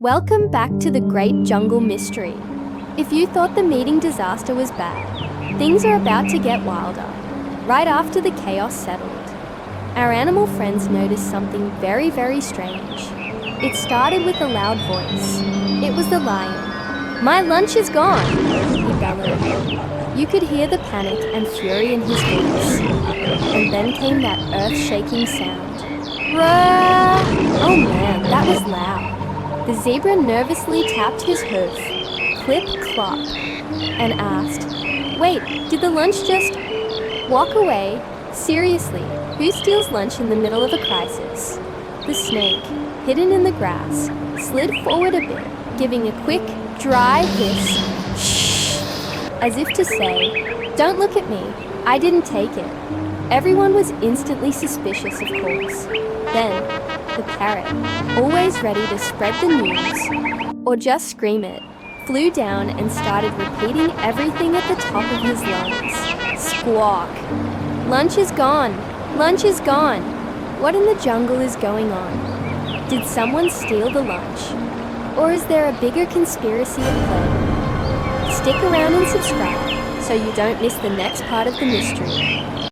Welcome back to the Great Jungle Mystery. If you thought the meeting disaster was bad, things are about to get wilder. Right after the chaos settled, our animal friends noticed something very, very strange. It started with a loud voice. It was the lion. "My lunch is gone," he bellowed. You could hear the panic and fury in his voice. And then came that earth-shaking sound. Roar! Oh man, that was loud. The zebra nervously tapped his hoof, clip-clop, and asked, "Wait, did the lunch just walk away? Seriously, who steals lunch in the middle of a crisis?" The snake, hidden in the grass, slid forward a bit, giving a quick, dry hiss, "Shh," as if to say, "Don't look at me, I didn't take it." Everyone was instantly suspicious, of course. Then, the parrot, always ready to spread the news, or just scream it, flew down and started repeating everything at the top of his lungs. Squawk! "Lunch is gone! Lunch is gone! What in the jungle is going on? Did someone steal the lunch? Or is there a bigger conspiracy at play?" Stick around and subscribe so you don't miss the next part of the mystery.